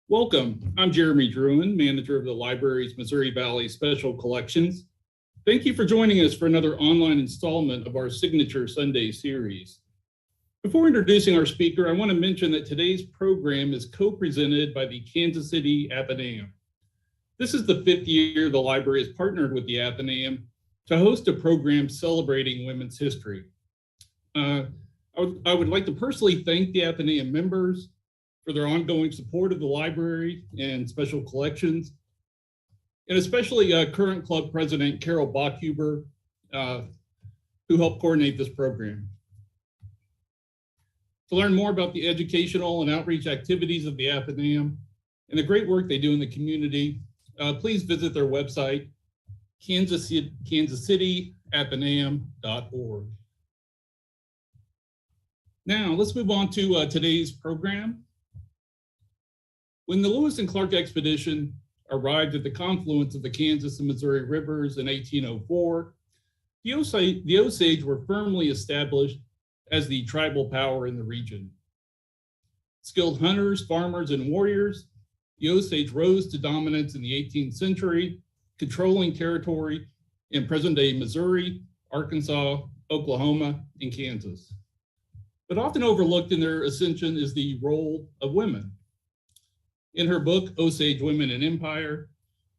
Welcome. I'm Jeremy Druin, manager of the library's Missouri Valley Special Collections. Thank you for joining us for another online installment of our signature Sunday series. Before introducing our speaker, I want to mention that today's program is co-presented by the Kansas City Athenaeum. This is the 5th year the library has partnered with the Athenaeum to host a program celebrating women's history. I would like to personally thank the Athenaeum members for their ongoing support of the library and special collections, and especially current club president Carol Bachhuber, who helped coordinate this program. To learn more about the educational and outreach activities of the Athenaeum and the great work they do in the community, please visit their website, kansascityathenaeum.org. Now, let's move on to today's program. When the Lewis and Clark expedition arrived at the confluence of the Kansas and Missouri rivers in 1804, the Osage were firmly established as the tribal power in the region. Skilled hunters, farmers, and warriors, the Osage rose to dominance in the 18th century, controlling territory in present-day Missouri, Arkansas, Oklahoma, and Kansas. But often overlooked in their ascension is the role of women. In her book, Osage Women and Empire,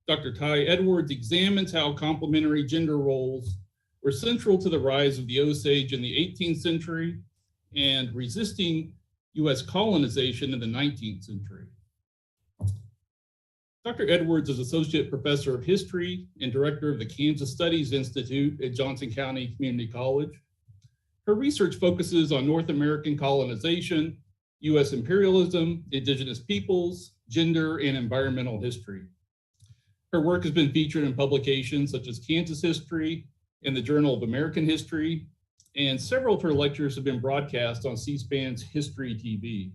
Dr. Tai Edwards examines how complementary gender roles were central to the rise of the Osage in the 18th century and resisting US colonization in the 19th century. Dr. Edwards is Associate Professor of History and Director of the Kansas Studies Institute at Johnson County Community College. Her research focuses on North American colonization, US imperialism, indigenous peoples, gender, and environmental history. Her work has been featured in publications such as Kansas History and the Journal of American History, and several of her lectures have been broadcast on C-SPAN's History TV.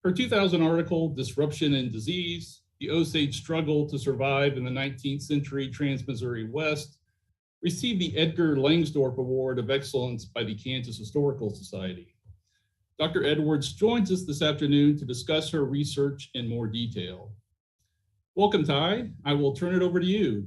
Her 2000 article, Disruption and Disease, The Osage Struggle to Survive in the 19th Century Trans-Missouri West, received the Edgar Langsdorff Award of Excellence by the Kansas Historical Society. Dr. Edwards joins us this afternoon to discuss her research in more detail. Welcome, Tai. I will turn it over to you.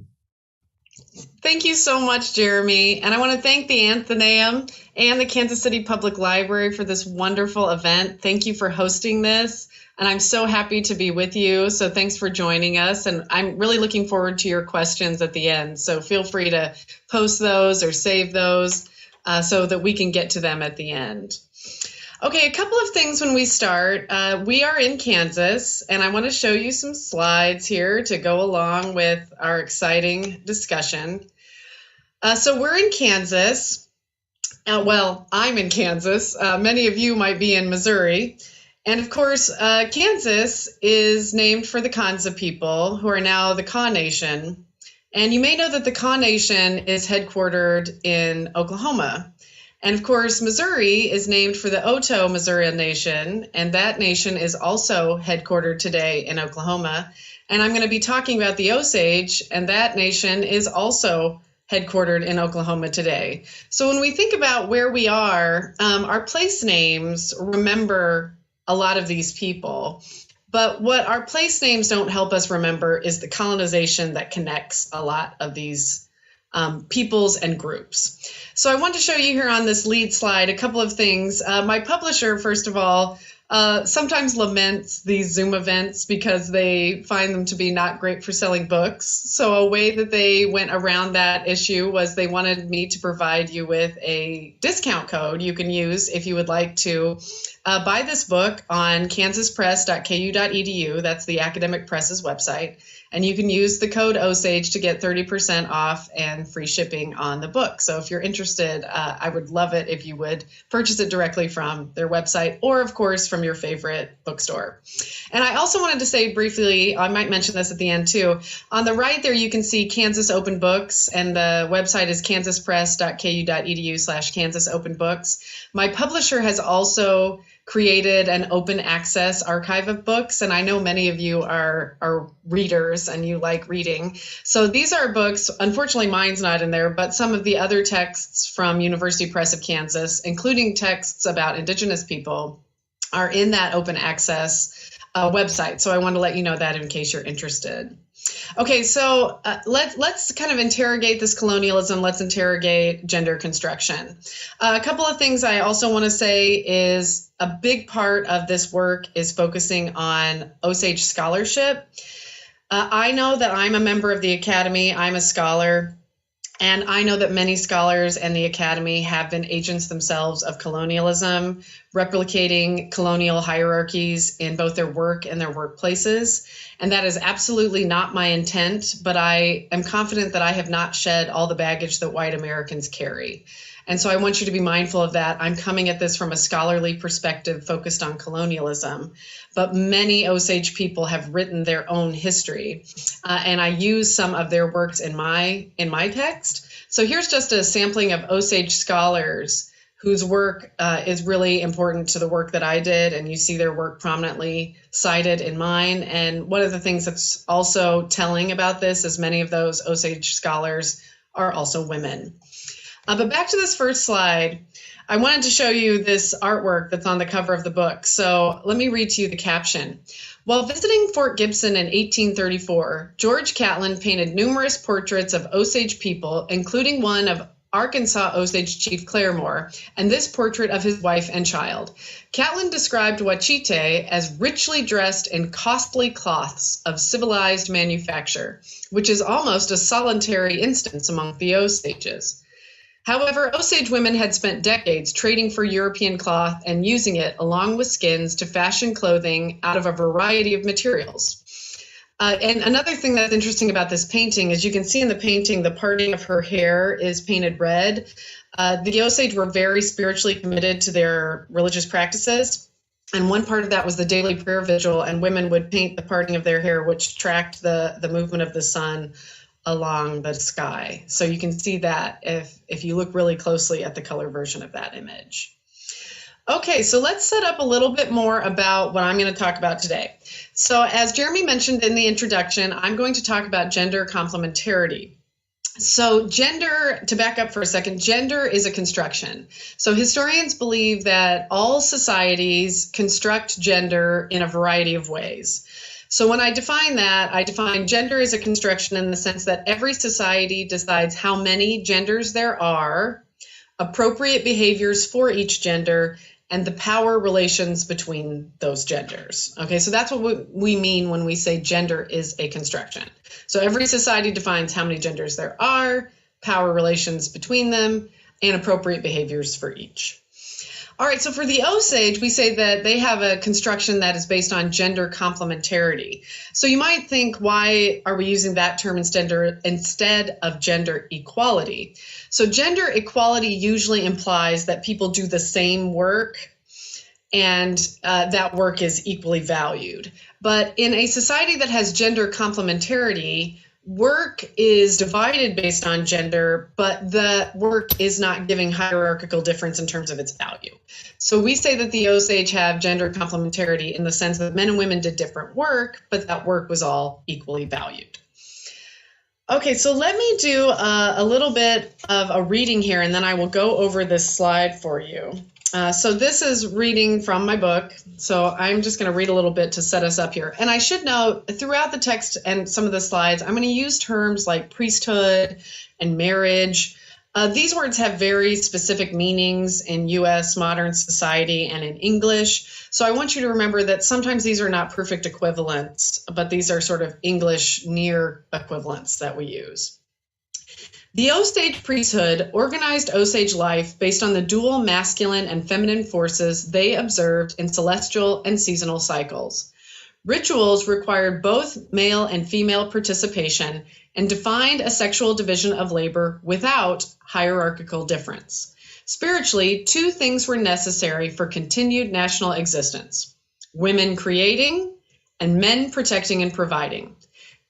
Thank you so much, Jeremy. And I want to thank the Athenaeum and the Kansas City Public Library for this wonderful event. Thank you for hosting this. And I'm so happy to be with you. So thanks for joining us. And I'm really looking forward to your questions at the end. So feel free to post those or save those so that we can get to them at the end. Okay, a couple of things when we start. We are in Kansas, and I want to show you some slides here to go along with our exciting discussion. So we're in Kansas. Well, I'm in Kansas. Many of you might be in Missouri. And of course, Kansas is named for the Kansa people, who are now the Kaw Nation. And you may know that the Kaw Nation is headquartered in Oklahoma. And of course, Missouri is named for the Oto Missouri Nation, and that nation is also headquartered today in Oklahoma. And I'm going to be talking about the Osage, and that nation is also headquartered in Oklahoma today. So when we think about where we are, our place names remember a lot of these people. But what our place names don't help us remember is the colonization that connects a lot of these peoples and groups. So I want to show you here on this lead slide a couple of things. My publisher, first of all, sometimes laments these Zoom events because they find them to be not great for selling books. So a way that they went around that issue was they wanted me to provide you with a discount code you can use if you would like to buy this book on kansaspress.ku.edu. That's the academic press's website. And you can use the code Osage to get 30% off and free shipping on the book. So if you're interested, I would love it if you would purchase it directly from their website or, of course, from your favorite bookstore. And I also wanted to say briefly, I might mention this at the end too, on the right there you can see Kansas Open Books, and the website is kansaspress.ku.edu/Kansas Open Books. My publisher has also created an open access archive of books, and I know many of you are readers and you like reading. So these are books, unfortunately mine's not in there, but some of the other texts from University Press of Kansas, including texts about Indigenous people, are in that open access website. So I want to let you know that in case you're interested. Okay, so let's kind of interrogate this colonialism. Let's interrogate gender construction. A couple of things I also want to say is a big part of this work is focusing on Osage scholarship. I know that I'm a member of the Academy. I'm a scholar. And I know that many scholars and the Academy have been agents themselves of colonialism, replicating colonial hierarchies in both their work and their workplaces. And that is absolutely not my intent, but I am confident that I have not shed all the baggage that white Americans carry. And so I want you to be mindful of that. I'm coming at this from a scholarly perspective focused on colonialism, but many Osage people have written their own history, and I use some of their works in my text. So here's just a sampling of Osage scholars whose work is really important to the work that I did, and you see their work prominently cited in mine. And one of the things that's also telling about this is many of those Osage scholars are also women. But back to this first slide, I wanted to show you this artwork that's on the cover of the book. So let me read to you the caption. While visiting Fort Gibson in 1834, George Catlin painted numerous portraits of Osage people, including one of Arkansas Osage Chief Claremore, and this portrait of his wife and child. Catlin described Wachite as richly dressed in costly cloths of civilized manufacture, which is almost a solitary instance among the Osages. However, Osage women had spent decades trading for European cloth and using it along with skins to fashion clothing out of a variety of materials. And another thing that's interesting about this painting is you can see in the painting the parting of her hair is painted red. The Osage were very spiritually committed to their religious practices. And one part of that was the daily prayer vigil, and women would paint the parting of their hair, which tracked the movement of the sun along the sky. So you can see that if you look really closely at the color version of that image. Okay, so let's set up a little bit more about what I'm going to talk about today. So as Jeremy mentioned in the introduction, I'm going to talk about gender complementarity. So gender, to back up for a second, gender is a construction. So historians believe that all societies construct gender in a variety of ways. So when I define that, I define gender as a construction in the sense that every society decides how many genders there are, appropriate behaviors for each gender, and the power relations between those genders. Okay, so that's what we mean when we say gender is a construction. So every society defines how many genders there are, power relations between them, and appropriate behaviors for each. All right, so for the Osage, we say that they have a construction that is based on gender complementarity. So you might think, why are we using that term instead of gender equality? So gender equality usually implies that people do the same work and that work is equally valued. But in a society that has gender complementarity, work is divided based on gender, but the work is not giving hierarchical difference in terms of its value. So we say that the Osage have gender complementarity in the sense that men and women did different work, but that work was all equally valued. Okay, so let me do a little bit of a reading here, and then I will go over this slide for you. So this is reading from my book, so I'm just going to read a little bit to set us up here. And I should note, throughout the text and some of the slides, I'm going to use terms like priesthood and marriage. These words have very specific meanings in U.S. modern society and in English. So I want you to remember that sometimes these are not perfect equivalents, but these are sort of English near equivalents that we use. The Osage priesthood organized Osage life based on the dual masculine and feminine forces they observed in celestial and seasonal cycles. Rituals required both male and female participation and defined a sexual division of labor without hierarchical difference. Spiritually, two things were necessary for continued national existence: women creating and men protecting and providing.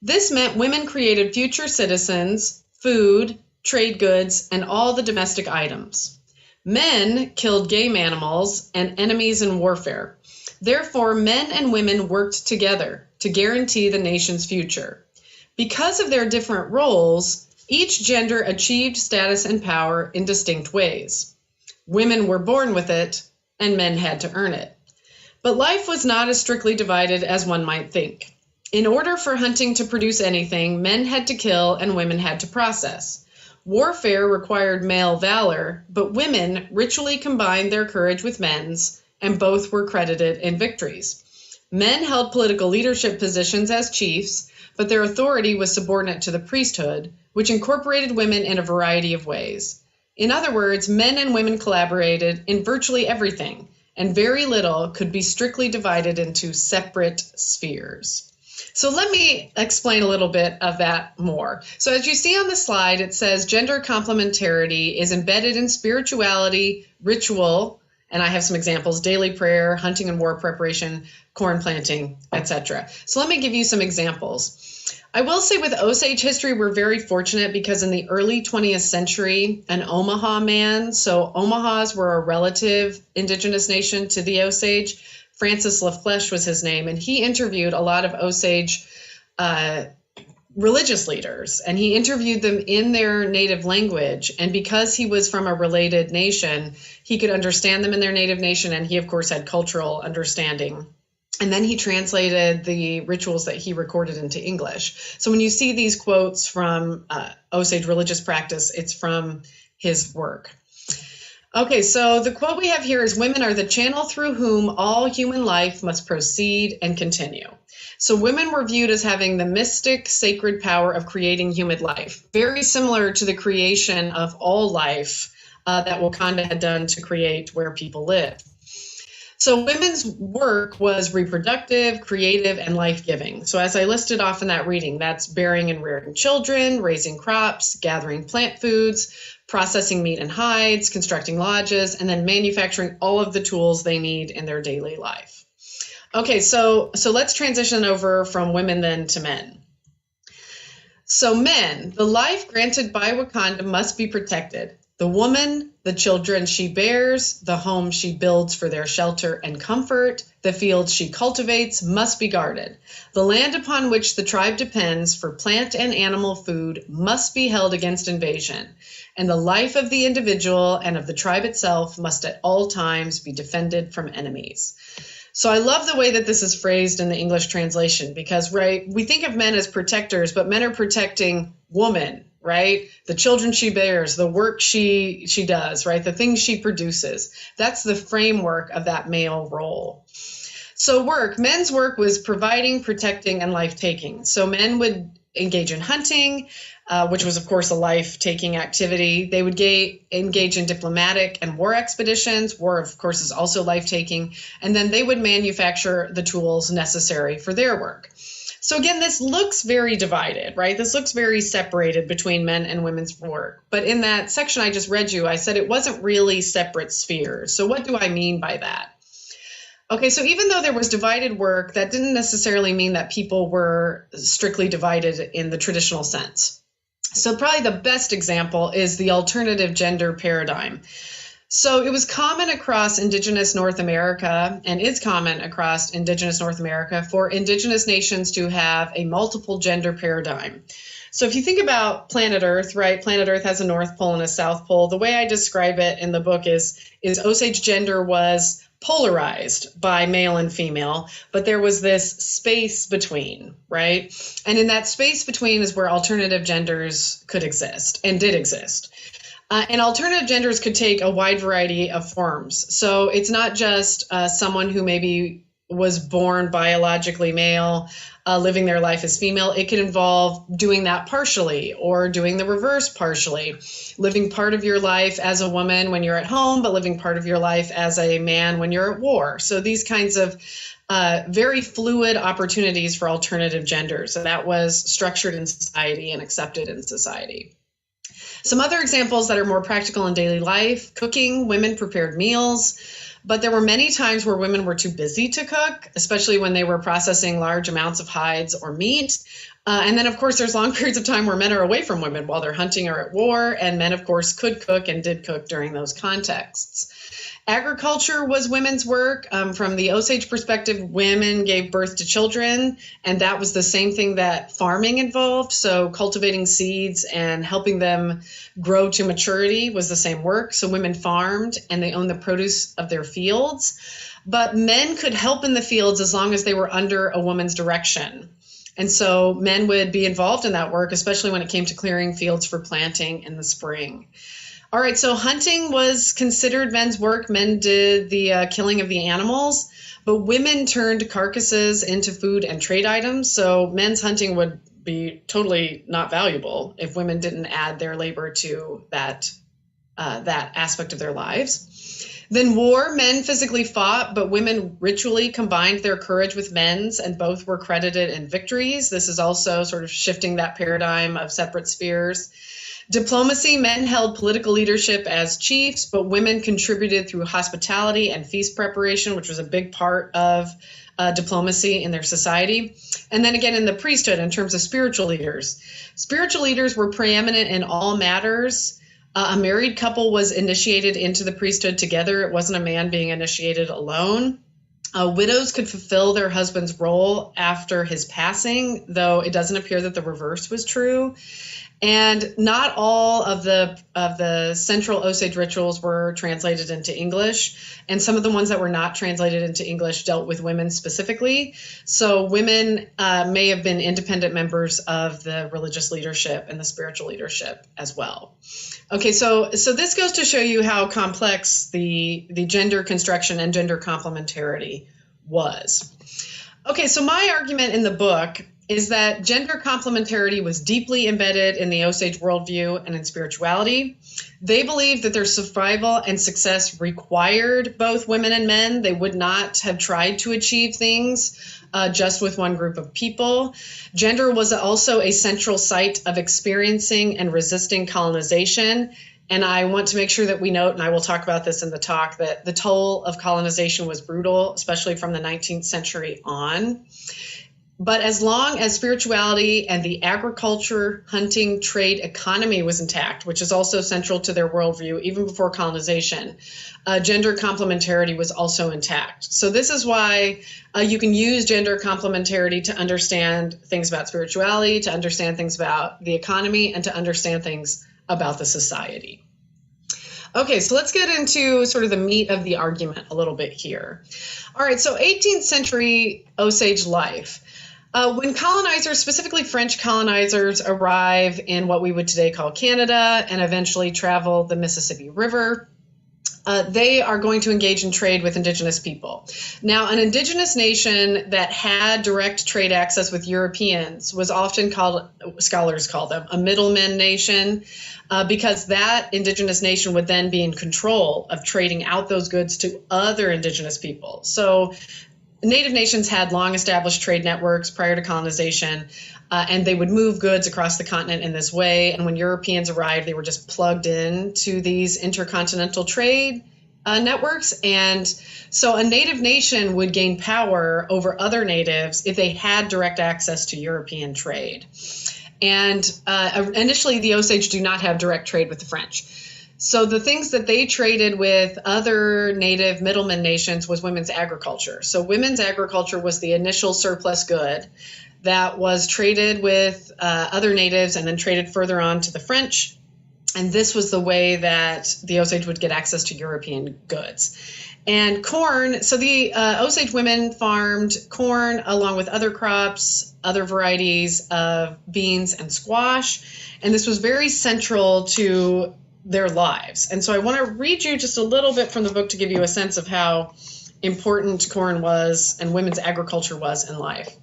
This meant women created future citizens, food, trade goods, and all the domestic items. Men killed game animals and enemies in warfare. Therefore, men and women worked together to guarantee the nation's future. Because of their different roles, each gender achieved status and power in distinct ways. Women were born with it, and men had to earn it. But life was not as strictly divided as one might think. In order for hunting to produce anything, men had to kill and women had to process. Warfare required male valor, but women ritually combined their courage with men's, and both were credited in victories. Men held political leadership positions as chiefs, but their authority was subordinate to the priesthood, which incorporated women in a variety of ways. In other words, men and women collaborated in virtually everything, and very little could be strictly divided into separate spheres. So let me explain a little bit of that more. So as you see on the slide, it says gender complementarity is embedded in spirituality, ritual, and I have some examples: daily prayer, hunting and war preparation, corn planting, etc. So let me give you some examples. I will say with Osage history, we're very fortunate because in the early 20th century, an Omaha man, so Omahas were a relative indigenous nation to the Osage. Francis LaFlèche was his name, and he interviewed a lot of Osage religious leaders, and he interviewed them in their native language. And because he was from a related nation, he could understand them in their native nation, and he, of course, had cultural understanding. And then he translated the rituals that he recorded into English. So when you see these quotes from Osage religious practice, it's from his work. Okay, so the quote we have here is, "Women are the channel through whom all human life must proceed and continue." So women were viewed as having the mystic, sacred power of creating human life, very similar to the creation of all life that Wakanda had done to create where people live. So women's work was reproductive, creative, and life-giving. So as I listed off in that reading, that's bearing and rearing children, raising crops, gathering plant foods, processing meat and hides, constructing lodges, and then manufacturing all of the tools they need in their daily life. Okay, so let's transition over from women then to men. So men, the life granted by Wakanda must be protected. The woman, the children she bears, the home she builds for their shelter and comfort, the fields she cultivates must be guarded. The land upon which the tribe depends for plant and animal food must be held against invasion, and the life of the individual and of the tribe itself must at all times be defended from enemies. So I love the way that this is phrased in the English translation because, right, we think of men as protectors, but men are protecting woman, right? The children she bears, the work she does, right? The things she produces. That's the framework of that male role. So men's work was providing, protecting, and life-taking. So men would engage in hunting, which was, of course, a life-taking activity. They would engage in diplomatic and war expeditions. War, of course, is also life-taking. And then they would manufacture the tools necessary for their work. So again, this looks very divided, right? This looks very separated between men and women's work. But in that section I just read you, I said it wasn't really separate spheres. So what do I mean by that? Okay, so even though there was divided work, that didn't necessarily mean that people were strictly divided in the traditional sense. So probably the best example is the alternative gender paradigm. So it was common across Indigenous North America and is common across Indigenous North America for Indigenous nations to have a multiple gender paradigm. So if you think about planet Earth, right, planet Earth has a North Pole and a South Pole. The way I describe it in the book is Osage gender was polarized by male and female, but there was this space between, right? And in that space between is where alternative genders could exist and did exist. And alternative genders could take a wide variety of forms. So it's not just someone who maybe was born biologically male, living their life as female. It could involve doing that partially or doing the reverse partially, living part of your life as a woman when you're at home, but living part of your life as a man when you're at war. So these kinds of very fluid opportunities for alternative genders. And that was structured in society and accepted in society. Some other examples that are more practical in daily life: cooking, women prepared meals, but there were many times where women were too busy to cook, especially when they were processing large amounts of hides or meat. And then, of course, there's long periods of time where men are away from women while they're hunting or at war, and men, of course, could cook and did cook during those contexts. Agriculture was women's work. From the Osage perspective, women gave birth to children, and that was the same thing that farming involved. So cultivating seeds and helping them grow to maturity was the same work. So women farmed and they owned the produce of their fields. but men could help in the fields as long as they were under a woman's direction. And so men would be involved in that work, especially when it came to clearing fields for planting in the spring. All right, so hunting was considered men's work. Men did the killing of the animals, but women turned carcasses into food and trade items. So men's hunting would be totally not valuable if women didn't add their labor to that aspect of their lives. Then war, men physically fought, but women ritually combined their courage with men's, and both were credited in victories. This is also sort of shifting that paradigm of separate spheres. Diplomacy, men held political leadership as chiefs, but women contributed through hospitality and feast preparation, which was a big part of diplomacy in their society. And then again, in the priesthood, in terms of spiritual leaders were preeminent in all matters. A married couple was initiated into the priesthood together. It wasn't a man being initiated alone. Widows could fulfill their husband's role after his passing, though it doesn't appear that the reverse was true. And not all of the central Osage rituals were translated into English, and some of the ones that were not translated into English dealt with women specifically. So women may have been independent members of the religious leadership and the spiritual leadership as well. Okay, so this goes to show you how complex the gender construction and gender complementarity was. Okay, so my argument in the book is that gender complementarity was deeply embedded in the Osage worldview and in spirituality. They believed that their survival and success required both women and men. They would not have tried to achieve things just with one group of people. Gender was also a central site of experiencing and resisting colonization. And I want to make sure that we note, and I will talk about this in the talk, that the toll of colonization was brutal, especially from the 19th century on. But as long as spirituality and the agriculture, hunting, trade economy was intact, which is also central to their worldview, even before colonization, gender complementarity was also intact. So this is why you can use gender complementarity to understand things about spirituality, to understand things about the economy, and to understand things about the society. Okay, so let's get into sort of the meat of the argument a little bit here. All right, so 18th century Osage life. When colonizers, specifically French colonizers, arrive in what we would today call Canada and eventually travel the Mississippi River, they are going to engage in trade with indigenous people. Now, an indigenous nation that had direct trade access with Europeans was often called, scholars call them, a middleman nation, because that indigenous nation would then be in control of trading out those goods to other indigenous people. So Native nations had long established trade networks prior to colonization, and they would move goods across the continent in this way. And when Europeans arrived, they were just plugged in to these intercontinental trade networks. And so a Native nation would gain power over other natives if they had direct access to European trade. And initially, the Osage do not have direct trade with the French. So the things that they traded with other native middlemen nations was women's agriculture. So women's agriculture was the initial surplus good that was traded with other natives and then traded further on to the French. And this was the way that the Osage would get access to European goods. And corn, so the Osage women farmed corn along with other crops, other varieties of beans and squash. And this was very central to their lives. And so I want to read you just a little bit from the book to give you a sense of how important corn was and women's agriculture was in life.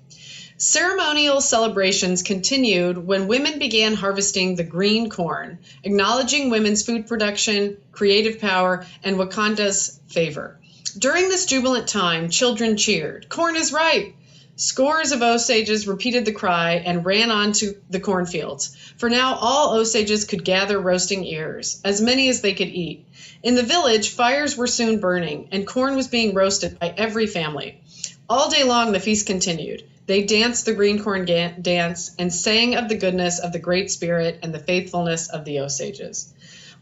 Ceremonial celebrations continued when women began harvesting the green corn, acknowledging women's food production, creative power, and Wakanda's favor. During this jubilant time, children cheered, "Corn is ripe!" Scores of Osages repeated the cry and ran onto the cornfields. For now, all Osages could gather roasting ears, as many as they could eat. In the village, fires were soon burning, and corn was being roasted by every family. All day long, the feast continued. They danced the green corn dance and sang of the goodness of the Great Spirit and the faithfulness of the Osages.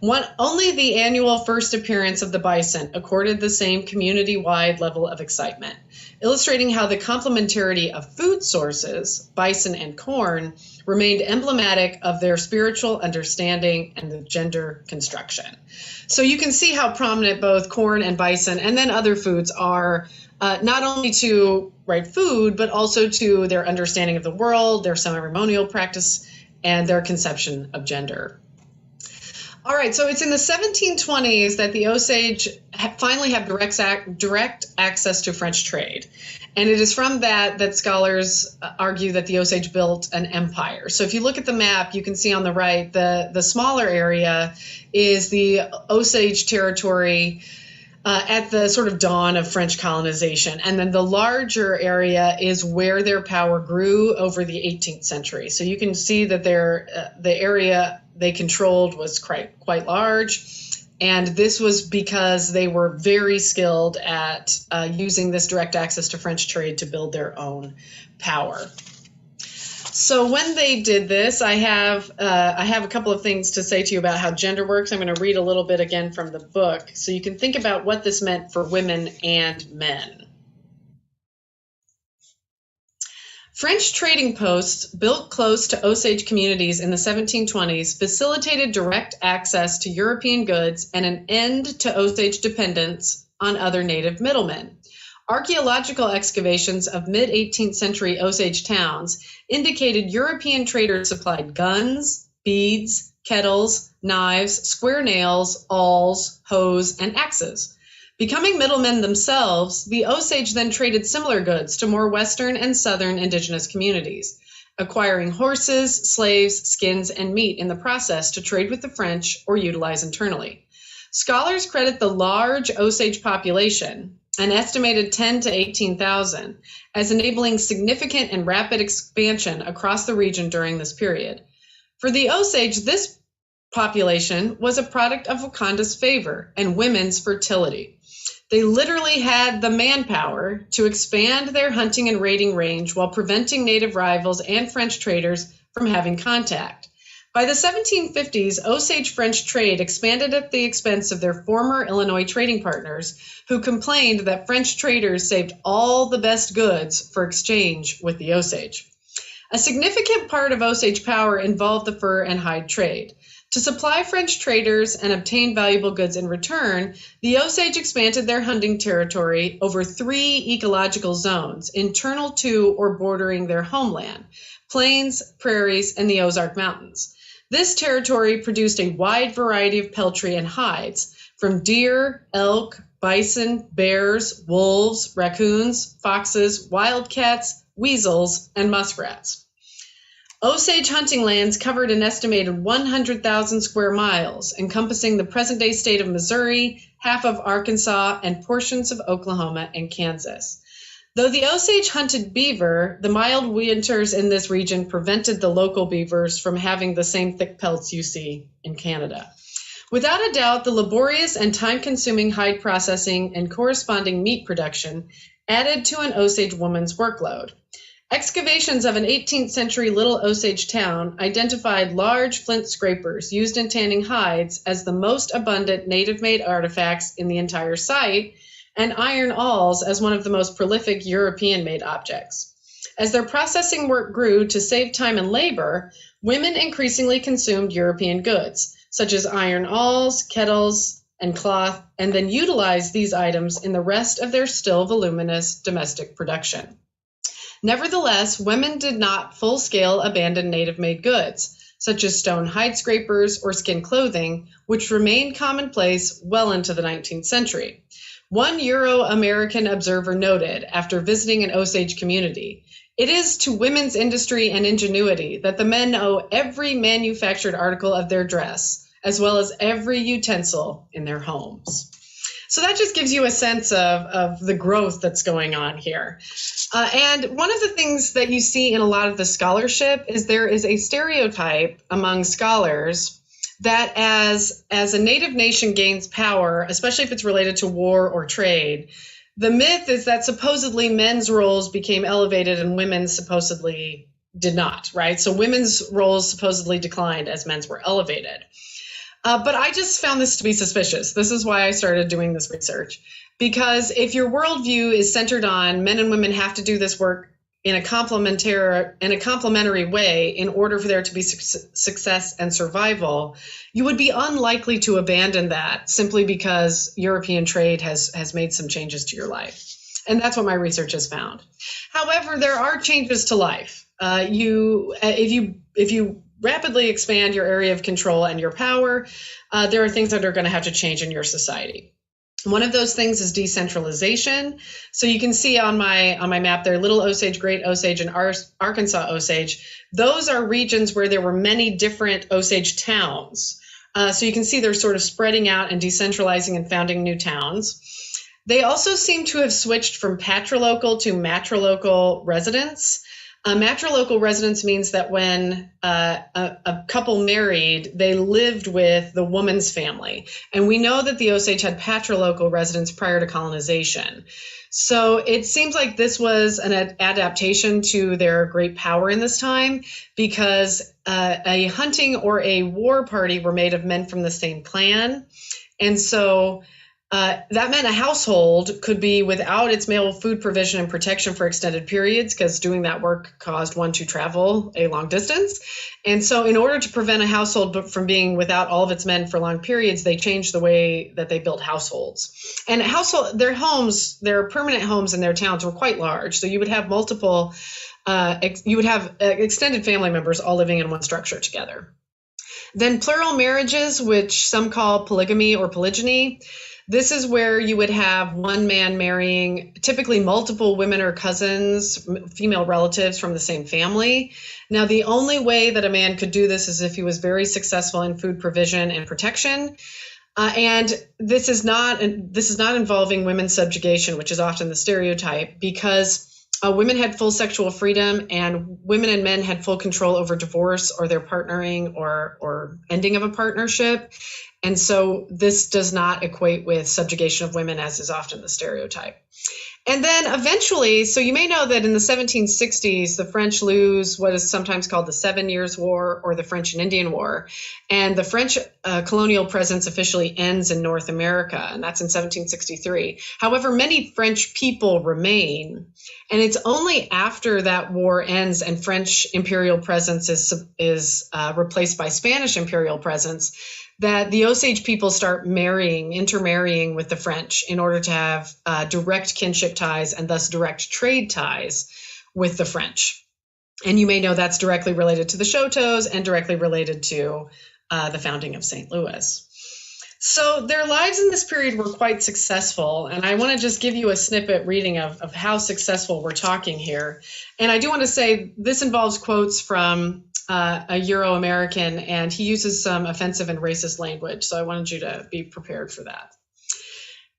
Only the annual first appearance of the bison accorded the same community-wide level of excitement, illustrating how the complementarity of food sources, bison and corn, remained emblematic of their spiritual understanding and the gender construction. So you can see how prominent both corn and bison and then other foods are, not only to food, but also to their understanding of the world, their ceremonial practice, and their conception of gender. All right, so it's in the 1720s that the Osage finally have direct access to French trade. And it is from that scholars argue that the Osage built an empire. So if you look at the map, you can see on the right, the smaller area is the Osage territory at the sort of dawn of French colonization. And then the larger area is where their power grew over the 18th century. So you can see that the area they controlled was quite large. And this was because they were very skilled at using this direct access to French trade to build their own power. So when they did this, I have a couple of things to say to you about how gender works. I'm going to read a little bit again from the book so you can think about what this meant for women and men. French trading posts built close to Osage communities in the 1720s facilitated direct access to European goods and an end to Osage dependence on other native middlemen. Archaeological excavations of mid-18th century Osage towns indicated European traders supplied guns, beads, kettles, knives, square nails, awls, hoes, and axes. Becoming middlemen themselves, the Osage then traded similar goods to more western and southern indigenous communities, acquiring horses, slaves, skins, and meat in the process to trade with the French or utilize internally. Scholars credit the large Osage population, an estimated 10 to 18,000, as enabling significant and rapid expansion across the region during this period. For the Osage, this population was a product of Wakanda's favor and women's fertility. They literally had the manpower to expand their hunting and raiding range while preventing native rivals and French traders from having contact. By the 1750s, Osage-French trade expanded at the expense of their former Illinois trading partners, who complained that French traders saved all the best goods for exchange with the Osage. A significant part of Osage power involved the fur and hide trade. To supply French traders and obtain valuable goods in return, the Osage expanded their hunting territory over 3 ecological zones, internal to or bordering their homeland: plains, prairies, and the Ozark Mountains. This territory produced a wide variety of peltry and hides, from deer, elk, bison, bears, wolves, raccoons, foxes, wildcats, weasels, and muskrats. Osage hunting lands covered an estimated 100,000 square miles, encompassing the present-day state of Missouri, half of Arkansas, and portions of Oklahoma and Kansas. Though the Osage hunted beaver, the mild winters in this region prevented the local beavers from having the same thick pelts you see in Canada. Without a doubt, the laborious and time-consuming hide processing and corresponding meat production added to an Osage woman's workload. Excavations of an 18th century Little Osage town identified large flint scrapers used in tanning hides as the most abundant native-made artifacts in the entire site, and iron awls as one of the most prolific European-made objects. As their processing work grew to save time and labor, women increasingly consumed European goods, such as iron awls, kettles, and cloth, and then utilized these items in the rest of their still voluminous domestic production. Nevertheless, women did not full-scale abandon native-made goods, such as stone hide scrapers or skin clothing, which remained commonplace well into the 19th century. One Euro-American observer noted, after visiting an Osage community, "It is to women's industry and ingenuity that the men owe every manufactured article of their dress, as well as every utensil in their homes." So that just gives you a sense of the growth that's going on here. And one of the things that you see in a lot of the scholarship is there is a stereotype among scholars that as a native nation gains power, especially if it's related to war or trade, the myth is that supposedly men's roles became elevated and women's supposedly did not, right? So women's roles supposedly declined as men's were elevated. But I just found this to be suspicious. This is why I started doing this research. Because if your worldview is centered on men and women have to do this work in a complementary way in order for there to be success and survival, you would be unlikely to abandon that simply because European trade has made some changes to your life. And that's what my research has found. However, there are changes to life. If you rapidly expand your area of control and your power, there are things that are going to have to change in your society. One of those things is decentralization. So you can see on my map there, Little Osage, Great Osage, and Arkansas Osage. Those are regions where there were many different Osage towns. So you can see they're sort of spreading out and decentralizing and founding new towns. They also seem to have switched from patrilocal to matrilocal residence. Matrilocal residence means that when a couple married, they lived with the woman's family. And we know that the Osage had patrilocal residence prior to colonization. So it seems like this was an adaptation to their great power in this time, because a hunting or a war party were made of men from the same clan. And so that meant a household could be without its male food provision and protection for extended periods, because doing that work caused one to travel a long distance. And so in order to prevent a household from being without all of its men for long periods, they changed the way that they built households. And their homes, their permanent homes in their towns were quite large. So you would have extended family members all living in one structure together. Then plural marriages, which some call polygamy or polygyny. This is where you would have one man marrying typically multiple women or cousins, female relatives from the same family. Now, the only way that a man could do this is if he was very successful in food provision and protection. And this is not involving women's subjugation, which is often the stereotype, because women had full sexual freedom, and women and men had full control over divorce or their partnering or ending of a partnership. And so this does not equate with subjugation of women, as is often the stereotype. And then eventually, so you may know that in the 1760s, the French lose what is sometimes called the 7 Years' War or the French and Indian War. And the French colonial presence officially ends in North America, and that's in 1763. However, many French people remain. And it's only after that war ends and French imperial presence is replaced by Spanish imperial presence that the Osage people start intermarrying with the French in order to have direct kinship ties and thus direct trade ties with the French. And you may know that's directly related to the Chouteaus and directly related to the founding of St. Louis. So their lives in this period were quite successful. And I want to just give you a snippet reading of how successful we're talking here. And I do want to say this involves quotes from a Euro-American, and he uses some offensive and racist language. So I wanted you to be prepared for that.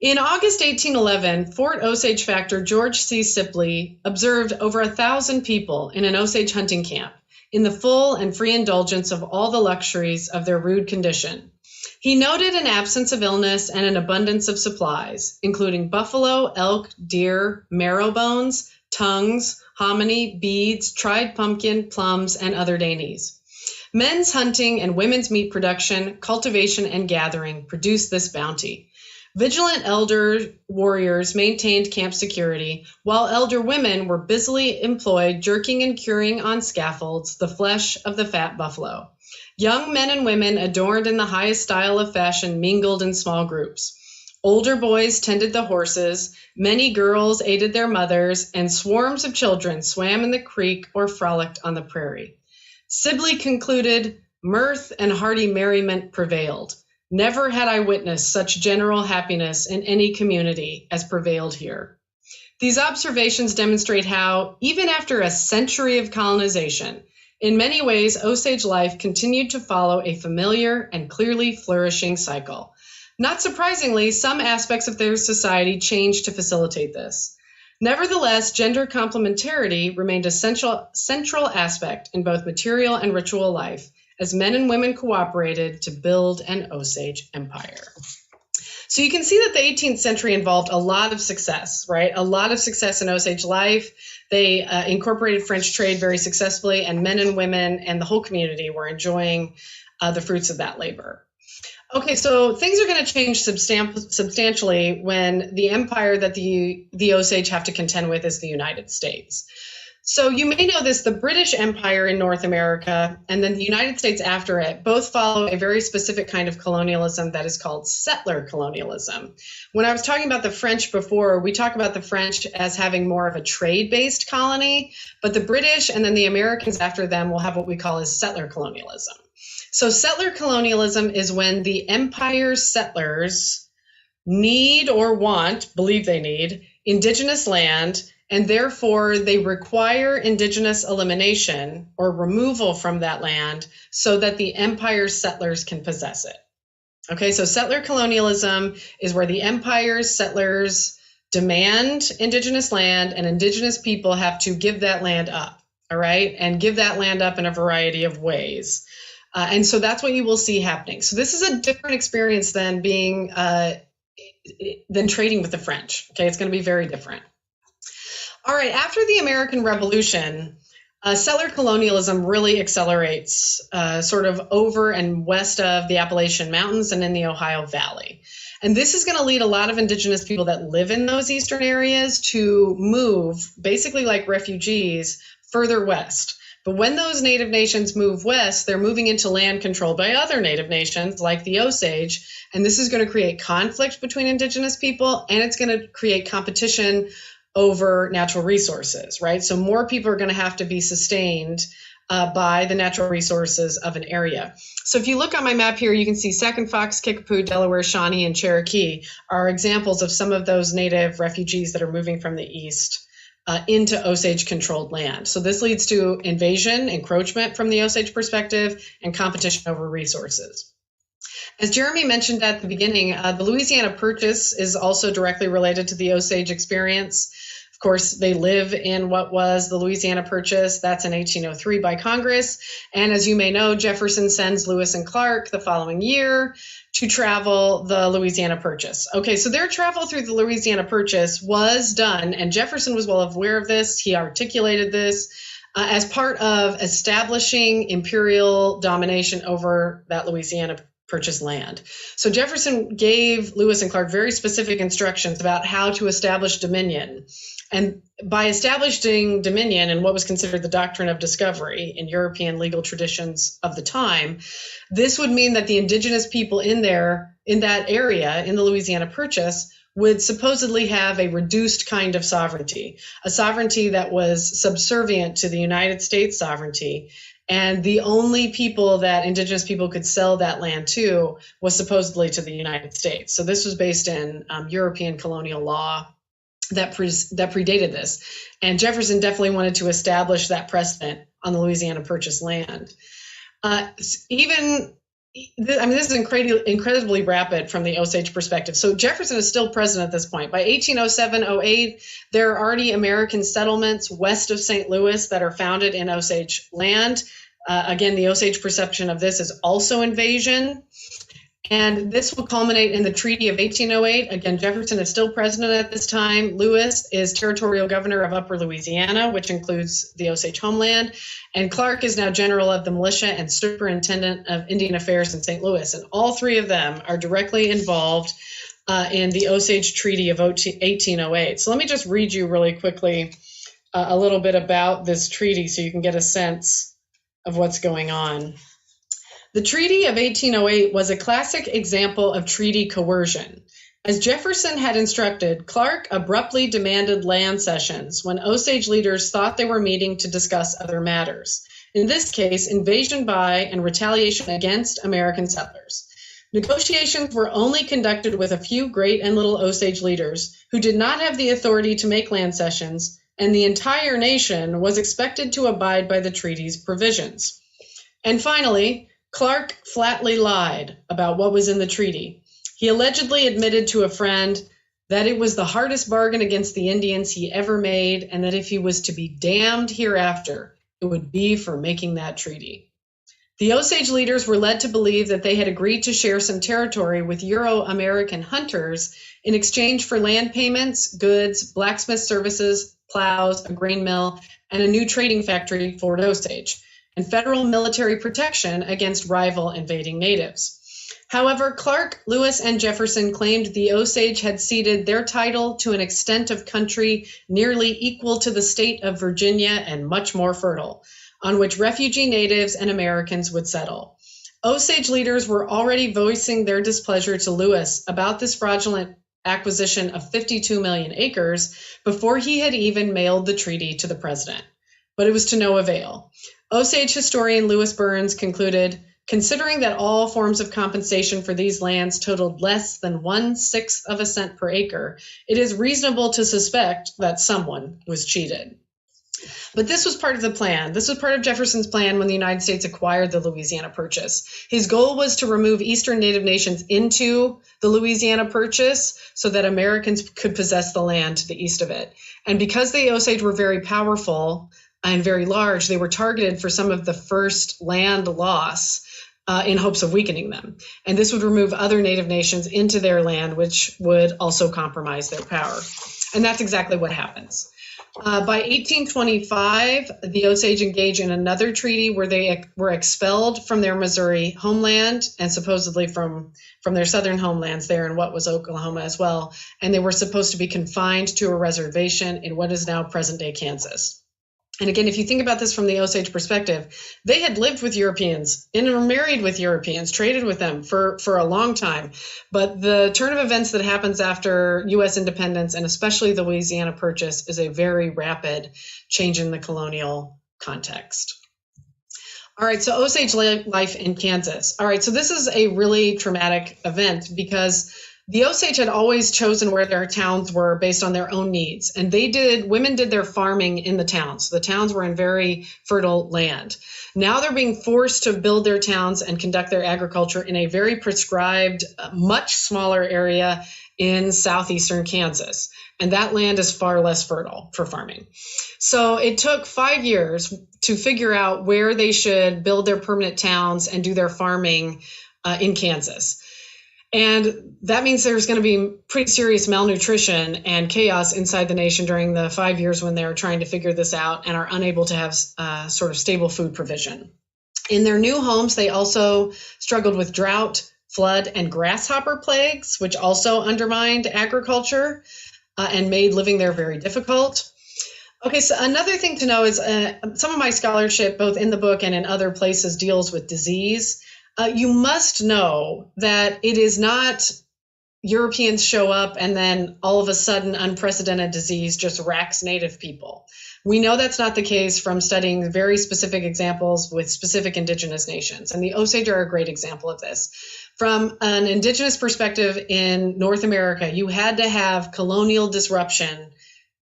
In August 1811, Fort Osage factor George C. Sibley observed over 1,000 people in an Osage hunting camp in the full and free indulgence of all the luxuries of their rude condition. He noted an absence of illness and an abundance of supplies, including buffalo, elk, deer, marrow bones, tongues, hominy, beads, tried pumpkin, plums, and other dainties. Men's hunting and women's meat production, cultivation, and gathering produced this bounty. Vigilant elder warriors maintained camp security, while elder women were busily employed jerking and curing on scaffolds the flesh of the fat buffalo. Young men and women adorned in the highest style of fashion mingled in small groups. Older boys tended the horses, many girls aided their mothers, and swarms of children swam in the creek or frolicked on the prairie. Sibley concluded, mirth and hearty merriment prevailed. Never had I witnessed such general happiness in any community as prevailed here. These observations demonstrate how, even after a century of colonization, in many ways, Osage life continued to follow a familiar and clearly flourishing cycle. Not surprisingly, some aspects of their society changed to facilitate this. Nevertheless, gender complementarity remained a central aspect in both material and ritual life as men and women cooperated to build an Osage Empire. So you can see that the 18th century involved a lot of success, right? A lot of success in Osage life. They incorporated French trade very successfully, and men and women and the whole community were enjoying the fruits of that labor. Okay, so things are going to change substantially when the empire that the Osage have to contend with is the United States. So you may know this, the British Empire in North America and then the United States after it both follow a very specific kind of colonialism that is called settler colonialism. When I was talking about the French before, we talk about the French as having more of a trade-based colony, but the British and then the Americans after them will have what we call as settler colonialism. So settler colonialism is when the empire's settlers need or believe they need, indigenous land, and therefore they require indigenous elimination or removal from that land so that the empire's settlers can possess it. Okay, so settler colonialism is where the empire's settlers demand indigenous land and indigenous people have to give that land up, all right, and give that land up in a variety of ways. And so that's what you will see happening. So this is a different experience than than trading with the French. Okay, it's going to be very different. All right, after the American Revolution, settler colonialism really accelerates sort of over and west of the Appalachian Mountains and in the Ohio Valley. And this is going to lead a lot of indigenous people that live in those eastern areas to move, basically like refugees, further west. But when those Native nations move west, they're moving into land controlled by other Native nations like the Osage. And this is going to create conflict between indigenous people, and it's going to create competition over natural resources, right? So more people are going to have to be sustained by the natural resources of an area. So if you look on my map here, you can see Sac and Fox, Kickapoo, Delaware, Shawnee, and Cherokee are examples of some of those Native refugees that are moving from the east into Osage-controlled land. So this leads to invasion, encroachment from the Osage perspective, and competition over resources. As Jeremy mentioned at the beginning, the Louisiana Purchase is also directly related to the Osage experience. Of course, they live in what was the Louisiana Purchase. That's in 1803 by Congress. And as you may know, Jefferson sends Lewis and Clark the following year to travel the Louisiana Purchase. Okay, so their travel through the Louisiana Purchase was done, and Jefferson was well aware of this. He articulated this as part of establishing imperial domination over that Louisiana Purchase land. So Jefferson gave Lewis and Clark very specific instructions about how to establish dominion. And by establishing dominion and what was considered the doctrine of discovery in European legal traditions of the time, this would mean that the indigenous people in that area, in the Louisiana Purchase, would supposedly have a reduced kind of sovereignty, a sovereignty that was subservient to the United States sovereignty. And the only people that indigenous people could sell that land to was supposedly to the United States. So this was based in European colonial law that predated this. And Jefferson definitely wanted to establish that precedent on the Louisiana Purchase land. This is incredibly rapid from the Osage perspective. So Jefferson is still president at this point. By 1807-08, there are already American settlements west of St. Louis that are founded in Osage land. Again, the Osage perception of this is also invasion. And this will culminate in the Treaty of 1808. Again, Jefferson is still president at this time. Lewis is territorial governor of Upper Louisiana, which includes the Osage homeland. And Clark is now general of the militia and superintendent of Indian affairs in St. Louis. And all three of them are directly involved in the Osage Treaty of 1808. So let me just read you really quickly a little bit about this treaty so you can get a sense of what's going on. The Treaty of 1808 was a classic example of treaty coercion. As Jefferson had instructed, Clark abruptly demanded land cessions when Osage leaders thought they were meeting to discuss other matters. In this case, invasion by and retaliation against American settlers. Negotiations were only conducted with a few great and little Osage leaders who did not have the authority to make land cessions, and the entire nation was expected to abide by the treaty's provisions. And finally, Clark flatly lied about what was in the treaty. He allegedly admitted to a friend that it was the hardest bargain against the Indians he ever made, and that if he was to be damned hereafter, it would be for making that treaty. The Osage leaders were led to believe that they had agreed to share some territory with Euro-American hunters in exchange for land payments, goods, blacksmith services, plows, a grain mill, and a new trading factory, Fort Osage, and federal military protection against rival invading natives. However, Clark, Lewis, and Jefferson claimed the Osage had ceded their title to an extent of country nearly equal to the state of Virginia and much more fertile, on which refugee natives and Americans would settle. Osage leaders were already voicing their displeasure to Lewis about this fraudulent acquisition of 52 million acres before he had even mailed the treaty to the president. But it was to no avail. Osage historian Lewis Burns concluded, considering that all forms of compensation for these lands totaled less than 1/6 of a cent per acre, it is reasonable to suspect that someone was cheated. But this was part of the plan. This was part of Jefferson's plan when the United States acquired the Louisiana Purchase. His goal was to remove Eastern Native nations into the Louisiana Purchase so that Americans could possess the land to the east of it. And because the Osage were very powerful and very large, they were targeted for some of the first land loss in hopes of weakening them. And this would remove other Native nations into their land, which would also compromise their power. And that's exactly what happens. By 1825, the Osage engaged in another treaty where they were expelled from their Missouri homeland and supposedly from their southern homelands there in what was Oklahoma as well. And they were supposed to be confined to a reservation in what is now present-day Kansas. And again, if you think about this from the Osage perspective, they had lived with Europeans and were married with Europeans, traded with them for a long time. But the turn of events that happens after U.S. independence, and especially the Louisiana Purchase, is a very rapid change in the colonial context. All right, so Osage life in Kansas. All right, so this is a really traumatic event because the Osage had always chosen where their towns were based on their own needs. And women did their farming in the towns. The towns were in very fertile land. Now they're being forced to build their towns and conduct their agriculture in a very prescribed, much smaller area in southeastern Kansas. And that land is far less fertile for farming. So it took 5 years to figure out where they should build their permanent towns and do their farming in Kansas. And that means there's going to be pretty serious malnutrition and chaos inside the nation during the 5 years when they're trying to figure this out and are unable to have sort of stable food provision. In their new homes, they also struggled with drought, flood, and grasshopper plagues, which also undermined agriculture and made living there very difficult. Okay, so another thing to know is some of my scholarship, both in the book and in other places, deals with disease. You must know that it is not Europeans show up and then all of a sudden unprecedented disease just racks Native people. We know that's not the case from studying very specific examples with specific indigenous nations. And the Osage are a great example of this. From an indigenous perspective in North America, you had to have colonial disruption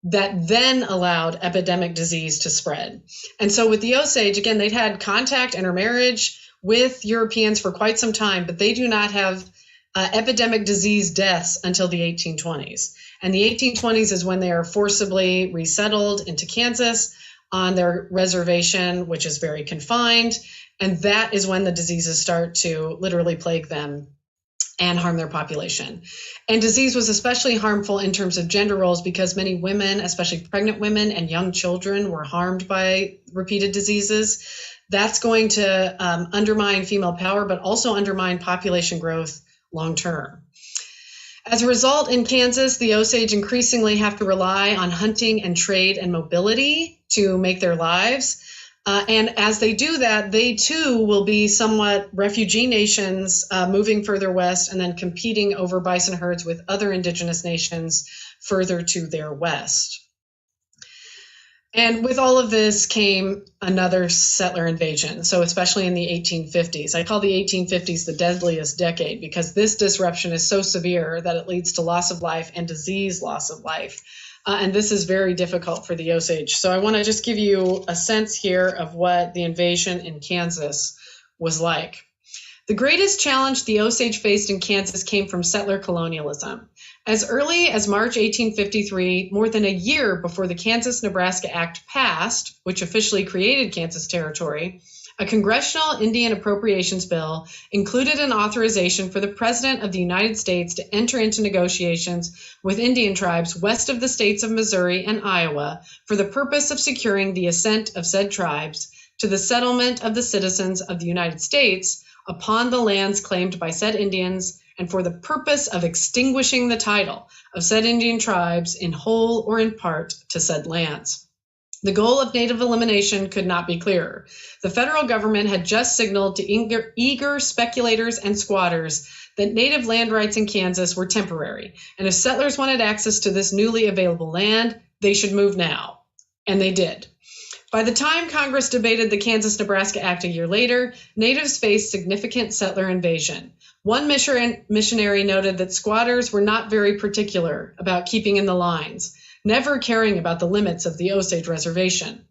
that then allowed epidemic disease to spread. And so with the Osage, again, they'd had contact, intermarriage with Europeans for quite some time, but they do not have epidemic disease deaths until the 1820s. And the 1820s is when they are forcibly resettled into Kansas on their reservation, which is very confined. And that is when the diseases start to literally plague them and harm their population. And disease was especially harmful in terms of gender roles because many women, especially pregnant women and young children, were harmed by repeated diseases. That's going to undermine female power, but also undermine population growth long term. As a result, in Kansas, the Osage increasingly have to rely on hunting and trade and mobility to make their lives. And as they do that, they too will be somewhat refugee nations moving further west and then competing over bison herds with other indigenous nations further to their west. And with all of this came another settler invasion, so especially in the 1850s. I call the 1850s the deadliest decade because this disruption is so severe that it leads to loss of life and disease loss of life. And this is very difficult for the Osage. So I want to just give you a sense here of what the invasion in Kansas was like. The greatest challenge the Osage faced in Kansas came from settler colonialism. As early as March 1853, more than a year before the Kansas-Nebraska Act passed, which officially created Kansas Territory, a congressional Indian appropriations bill included an authorization for the President of the United States to enter into negotiations with Indian tribes west of the states of Missouri and Iowa for the purpose of securing the assent of said tribes to the settlement of the citizens of the United States upon the lands claimed by said Indians and for the purpose of extinguishing the title of said Indian tribes in whole or in part to said lands. The goal of native elimination could not be clearer. The federal government had just signaled to eager speculators and squatters that native land rights in Kansas were temporary, and if settlers wanted access to this newly available land, they should move now. And they did. By the time Congress debated the Kansas-Nebraska Act a year later, natives faced significant settler invasion. One missionary noted that squatters were not very particular about keeping in the lines, never caring about the limits of the Osage Reservation.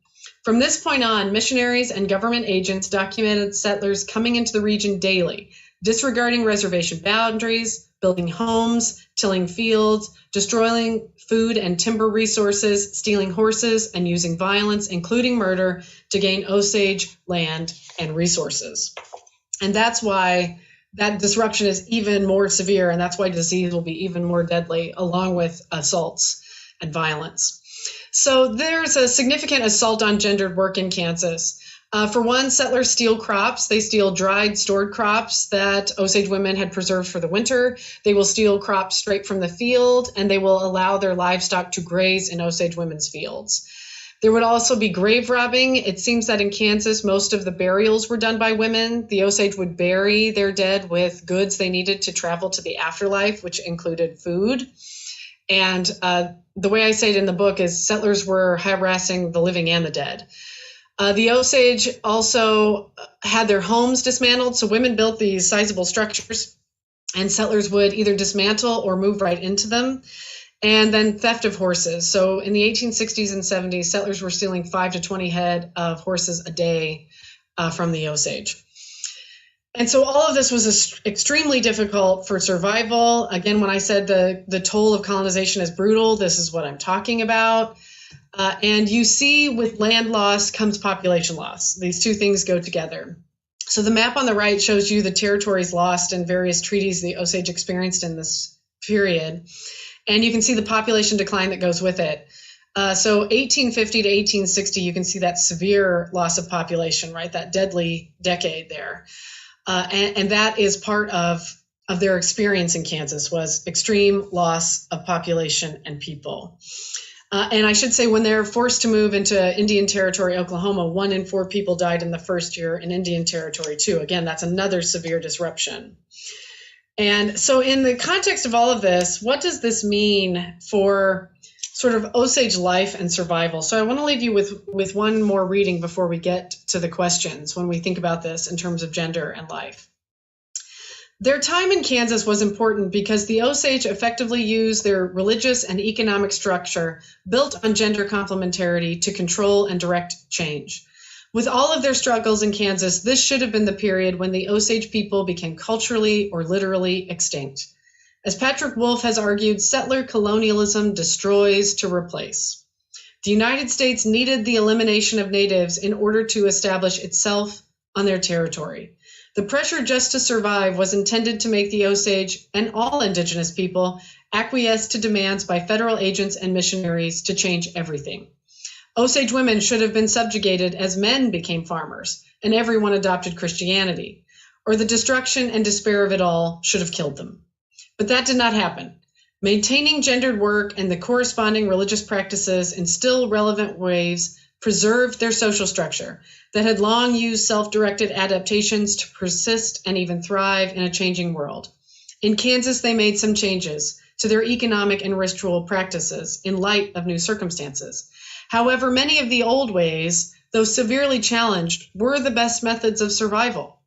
From this point on, missionaries and government agents documented settlers coming into the region daily, disregarding reservation boundaries, building homes, tilling fields, destroying food and timber resources, stealing horses, and using violence, including murder, to gain Osage land and resources. And that's why that disruption is even more severe, and that's why disease will be even more deadly, along with assaults and violence. So there's a significant assault on gendered work in Kansas. For one, settlers steal crops. They steal dried, stored crops that Osage women had preserved for the winter. They will steal crops straight from the field, and they will allow their livestock to graze in Osage women's fields. There would also be grave robbing. It seems that in Kansas, most of the burials were done by women. The Osage would bury their dead with goods they needed to travel to the afterlife, which included food. And the way I say it in the book is settlers were harassing the living and the dead. The Osage also had their homes dismantled, so women built these sizable structures, and settlers would either dismantle or move right into them. And then theft of horses. So in the 1860s and 70s, settlers were stealing 5 to 20 head of horses a day from the Osage. And so all of this was extremely difficult for survival. Again, when I said the toll of colonization is brutal, this is what I'm talking about. And you see with land loss comes population loss. These two things go together. So the map on the right shows you the territories lost in various treaties the Osage experienced in this period. And you can see the population decline that goes with it. So 1850 to 1860, you can see that severe loss of population, right? That deadly decade there. And that is part of their experience in Kansas, was extreme loss of population and people. And I should say, when they're forced to move into Indian Territory, Oklahoma, 1 in 4 people died in the first year in Indian Territory too. Again, that's another severe disruption. And so in the context of all of this, what does this mean for sort of Osage life and survival? So I want to leave you with one more reading before we get to the questions when we think about this in terms of gender and life. Their time in Kansas was important because the Osage effectively used their religious and economic structure built on gender complementarity to control and direct change. With all of their struggles in Kansas, this should have been the period when the Osage people became culturally or literally extinct. As Patrick Wolfe has argued, settler colonialism destroys to replace. The United States needed the elimination of natives in order to establish itself on their territory. The pressure just to survive was intended to make the Osage and all indigenous people acquiesce to demands by federal agents and missionaries to change everything. Osage women should have been subjugated as men became farmers and everyone adopted Christianity, or the destruction and despair of it all should have killed them. But that did not happen. Maintaining gendered work and the corresponding religious practices in still relevant ways preserved their social structure that had long used self-directed adaptations to persist and even thrive in a changing world. In Kansas, they made some changes to their economic and ritual practices in light of new circumstances. However, many of the old ways, though severely challenged, were the best methods of survival.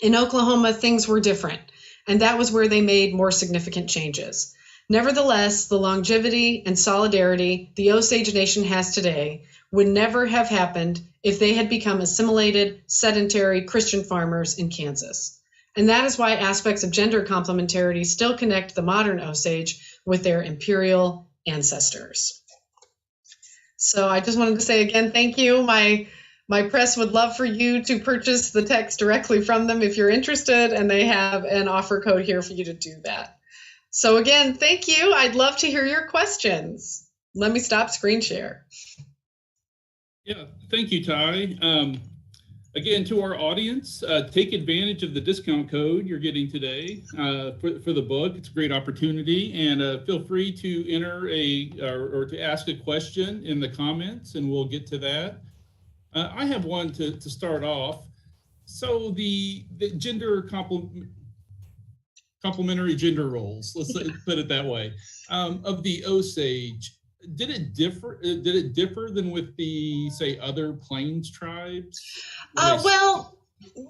In Oklahoma, things were different, and that was where they made more significant changes. Nevertheless, the longevity and solidarity the Osage Nation has today would never have happened if they had become assimilated, sedentary Christian farmers in Kansas. And that is why aspects of gender complementarity still connect the modern Osage with their imperial ancestors. So I just wanted to say again, thank you. My press would love for you to purchase the text directly from them if you're interested, and they have an offer code here for you to do that. So again, thank you. I'd love to hear your questions. Let me stop screen share. Yeah, thank you, Tai. Again, to our audience, take advantage of the discount code you're getting today for the book. It's a great opportunity, and feel free to enter or to ask a question in the comments, and we'll get to that. I have one to start off. So the gender complementary gender roles, let's put it that way, of the Osage. Did it differ than with the, say, other Plains tribes? Well,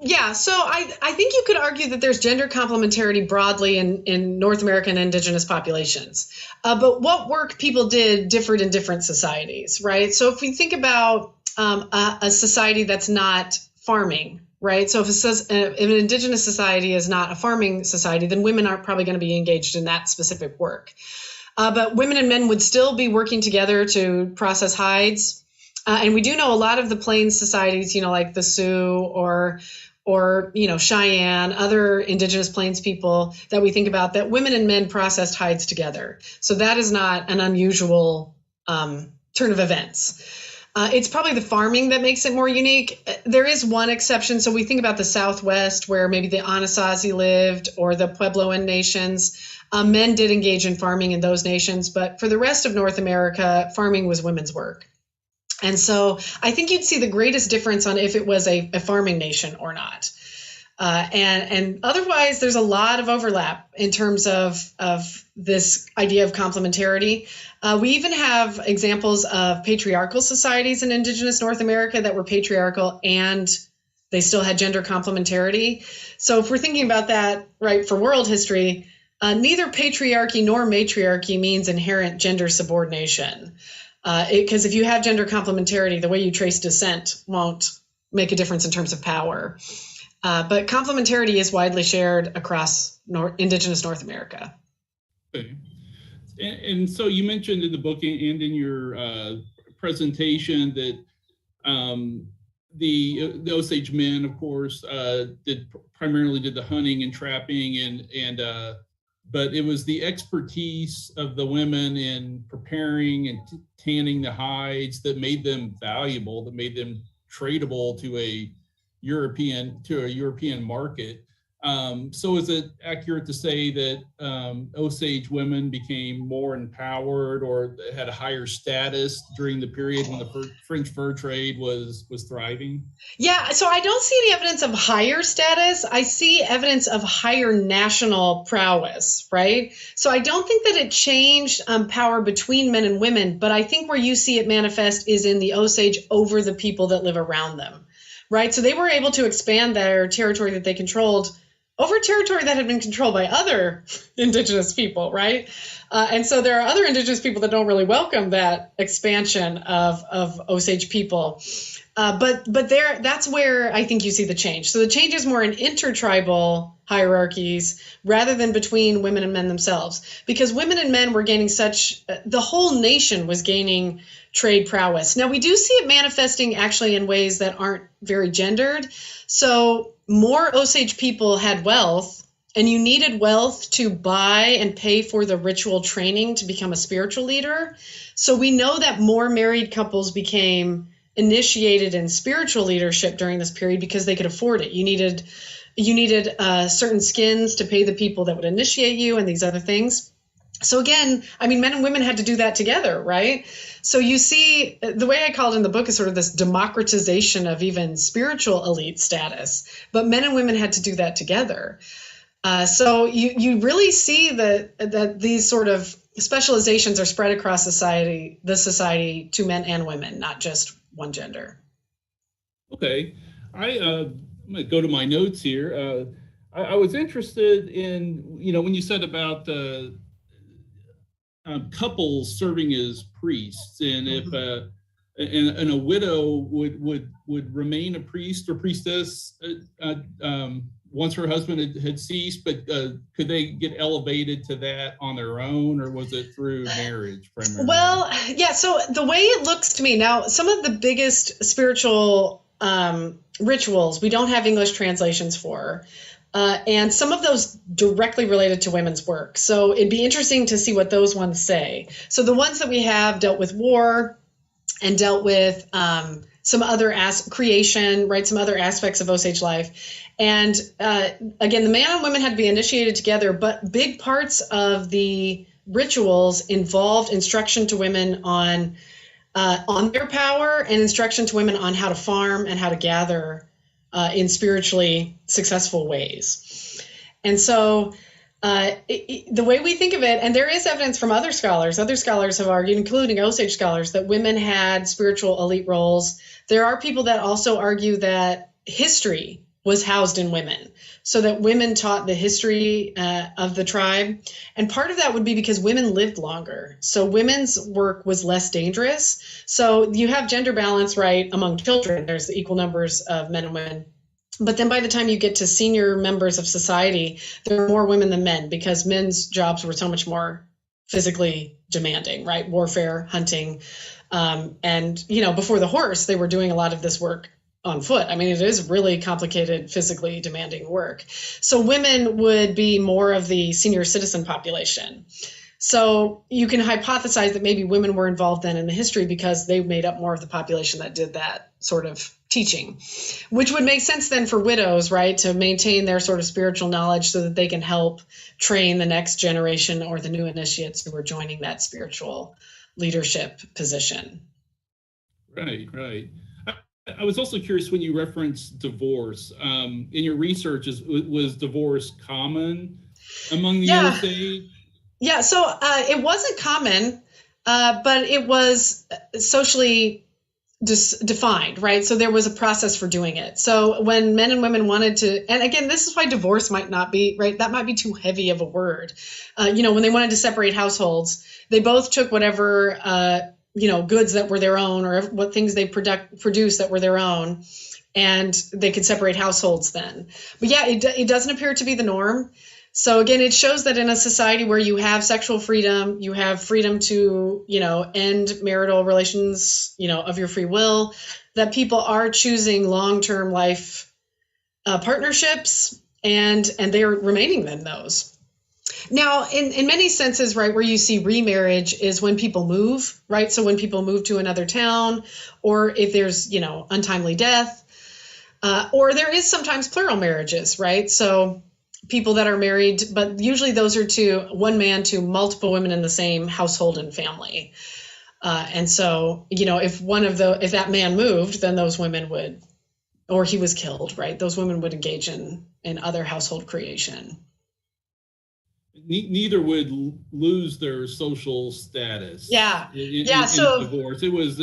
yeah. So I think you could argue that there's gender complementarity broadly in North American indigenous populations. But what work people did differed in different societies, right? So if we think about a society that's not farming, right? So if an indigenous society is not a farming society, then women aren't probably going to be engaged in that specific work. But women and men would still be working together to process hides. And we do know a lot of the Plains societies, like the Sioux or Cheyenne, other indigenous Plains people that we think about, that women and men processed hides together. So that is not an unusual turn of events. It's probably the farming that makes it more unique. There is one exception. So we think about the Southwest, where maybe the Anasazi lived, or the Puebloan nations. Men did engage in farming in those nations, but for the rest of North America, farming was women's work. And so I think you'd see the greatest difference on if it was a farming nation or not. And otherwise, there's a lot of overlap in terms of this idea of complementarity. We even have examples of patriarchal societies in indigenous North America that were patriarchal and they still had gender complementarity. So if we're thinking about that, right, for world history, neither patriarchy nor matriarchy means inherent gender subordination. Because if you have gender complementarity, the way you trace descent won't make a difference in terms of power. But complementarity is widely shared across indigenous North America. Okay. And so you mentioned in the book and in your presentation that the Osage men, of course, primarily did the hunting and trapping, but it was the expertise of the women in preparing and tanning the hides that made them valuable, that made them tradable to a European market. So is it accurate to say that Osage women became more empowered or had a higher status during the period when the French fur trade was thriving? Yeah, so I don't see any evidence of higher status. I see evidence of higher national prowess, right? So I don't think that it changed power between men and women, but I think where you see it manifest is in the Osage over the people that live around them, right? So they were able to expand their territory that they controlled over territory that had been controlled by other indigenous people, right? And so there are other indigenous people that don't really welcome that expansion of Osage people. But that's where I think you see the change. So the change is more in intertribal hierarchies rather than between women and men themselves, because women and men were gaining the whole nation was gaining trade prowess. Now we do see it manifesting actually in ways that aren't very gendered. So more Osage people had wealth, and you needed wealth to buy and pay for the ritual training to become a spiritual leader. So we know that more married couples became initiated in spiritual leadership during this period because they could afford it. You needed certain skins to pay the people that would initiate you and these other things. So again, I mean, men and women had to do that together, right? So you see, the way I call it in the book is sort of this democratization of even spiritual elite status, but men and women had to do that together. So you really see that these sort of specializations are spread across the society to men and women, not just one gender. Okay, I'm going to go to my notes here. I was interested in, when you said about couples serving as priests, and if and a widow would remain a priest or priestess once her husband had ceased, but could they get elevated to that on their own, or was it through marriage primarily? Well, yeah, so the way it looks to me now, some of the biggest spiritual rituals we don't have English translations for. And some of those directly related to women's work. So it'd be interesting to see what those ones say. So the ones that we have dealt with war and dealt with some other creation, right? Some other aspects of Osage life. And again, the man and women had to be initiated together, but big parts of the rituals involved instruction to women on their power and instruction to women on how to farm and how to gather in spiritually successful ways. And so the way we think of it, and there is evidence from other scholars have argued, including Osage scholars, that women had spiritual elite roles. There are people that also argue that history was housed in women, so that women taught the history of the tribe. And part of that would be because women lived longer. So women's work was less dangerous. So you have gender balance, right, among children. There's equal numbers of men and women. But then by the time you get to senior members of society, there are more women than men because men's jobs were so much more physically demanding, right? Warfare, hunting. And, before the horse, they were doing a lot of this work on foot. I mean, it is really complicated, physically demanding work. So women would be more of the senior citizen population. So you can hypothesize that maybe women were involved then in the history because they made up more of the population that did that sort of teaching, which would make sense then for widows, right, to maintain their sort of spiritual knowledge so that they can help train the next generation or the new initiates who are joining that spiritual leadership position. Right. I was also curious when you referenced divorce. In your research, was divorce common among the Osage? Yeah, so it wasn't common, but it was socially defined, right? So there was a process for doing it. So when men and women wanted to, and again, this is why divorce might not be, right? That might be too heavy of a word. When they wanted to separate households, they both took whatever, goods that were their own or what things they produced that were their own, and they could separate households then. But yeah, it doesn't appear to be the norm. So again, it shows that in a society where you have sexual freedom, you have freedom to, end marital relations, of your free will, that people are choosing long-term life partnerships, and they are remaining in those. Now, in many senses, right, where you see remarriage is when people move, right? So when people move to another town, or if there's, untimely death, or there is sometimes plural marriages, right? So people that are married, but usually those are to one man to multiple women in the same household and family. And so, if that man moved, then those women would, or he was killed, right? Those women would engage in other household creation. Neither would lose their social status. In divorce, it was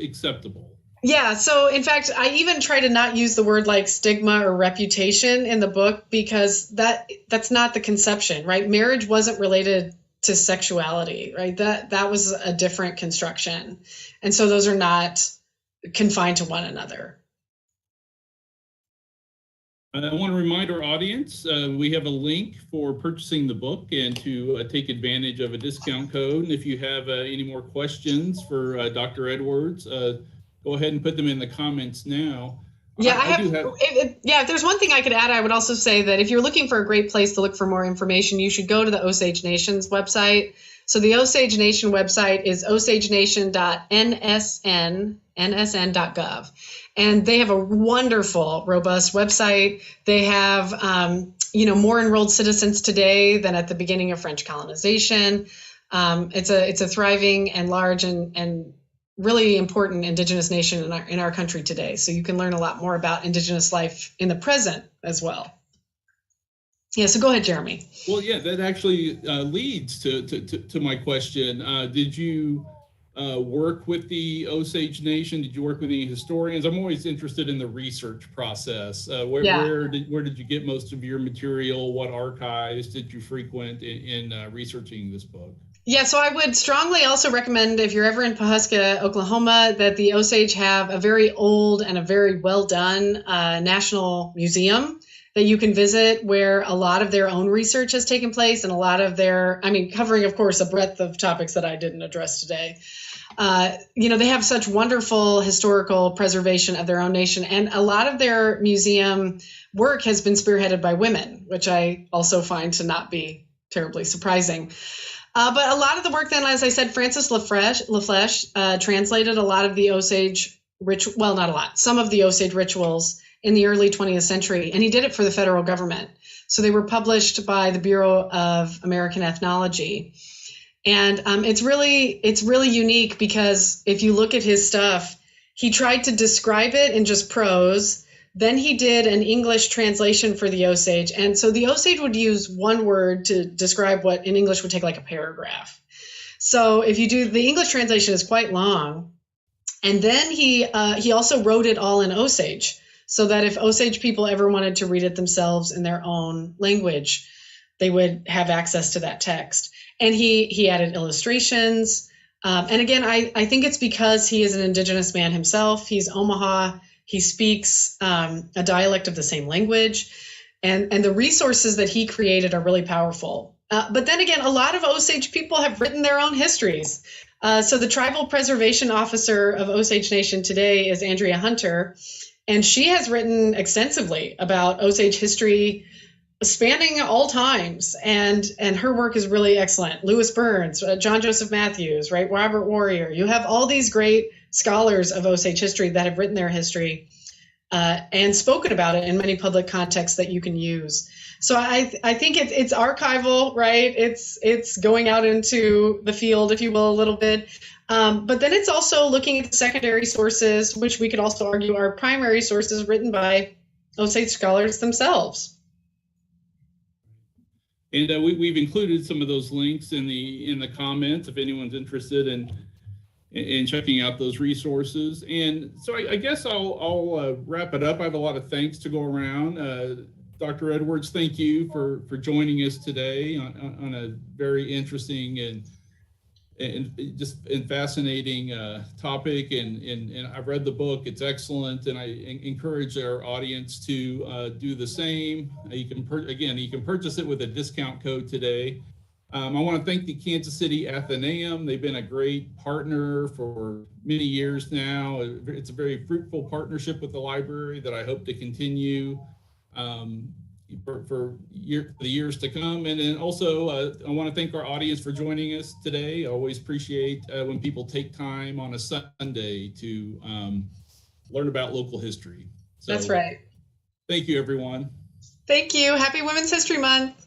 acceptable. Yeah. So in fact, I even try to not use the word like stigma or reputation in the book because that's not the conception, right? Marriage wasn't related to sexuality, right? That was a different construction. And so those are not confined to one another. I want to remind our audience, we have a link for purchasing the book and to take advantage of a discount code. And if you have any more questions for Dr. Edwards, go ahead and put them in the comments now. Yeah, if there's one thing I could add, I would also say that if you're looking for a great place to look for more information, you should go to the Osage Nation's website. So the Osage Nation website is osagenation.nsn.gov. And they have a wonderful, robust website. They have, more enrolled citizens today than at the beginning of French colonization. It's a thriving and large and really important Indigenous nation in our country today. So you can learn a lot more about Indigenous life in the present as well. Yeah, so go ahead, Jeremy. Well, yeah, that actually leads to my question. Did you work with the Osage Nation? Did you work with any historians? I'm always interested in the research process. Where did you get most of your material? What archives did you frequent in researching this book? Yeah, so I would strongly also recommend, if you're ever in Pawhuska, Oklahoma, that the Osage have a very old and a very well done national museum that you can visit, where a lot of their own research has taken place, and a lot of their, covering, of course, a breadth of topics that I didn't address today. They have such wonderful historical preservation of their own nation, and a lot of their museum work has been spearheaded by women, which I also find to not be terribly surprising. But a lot of the work then, as I said, Frances LaFleche translated a lot of the Osage well, not a lot, some of the Osage rituals in the early 20th century, and he did it for the federal government. So they were published by the Bureau of American Ethnology. And it's really unique because if you look at his stuff, he tried to describe it in just prose. Then he did an English translation for the Osage. And so the Osage would use one word to describe what in English would take like a paragraph. So if you do, the English translation is quite long. And then he also wrote it all in Osage, so that if Osage people ever wanted to read it themselves in their own language, they would have access to that text. And he added illustrations. And again, I think it's because he is an Indigenous man himself. He's Omaha. He speaks a dialect of the same language. And the resources that he created are really powerful. But then again, a lot of Osage people have written their own histories. So the tribal preservation officer of Osage Nation today is Andrea Hunter, and she has written extensively about Osage history spanning all times, and her work is really excellent. Lewis Burns, John Joseph Matthews, right? Robert Warrior. You have all these great scholars of Osage history that have written their history and spoken about it in many public contexts that you can use. So I think it's archival, right? It's going out into the field, if you will, a little bit. But then it's also looking at the secondary sources, which we could also argue are primary sources written by Osage scholars themselves. And we've included some of those links in the comments if anyone's interested in checking out those resources. And so I guess I'll wrap it up. I have a lot of thanks to go around. Dr. Edwards, thank you for joining us today on a very interesting and fascinating topic. And I've read the book; it's excellent, and I encourage our audience to do the same. You can purchase it with a discount code today. I want to thank the Kansas City Athenaeum. They've been a great partner for many years now. It's a very fruitful partnership with the library that I hope to continue for the years to come. And then also, I want to thank our audience for joining us today. I always appreciate when people take time on a Sunday to learn about local history. So, that's right. Thank you, everyone. Thank you. Happy Women's History Month.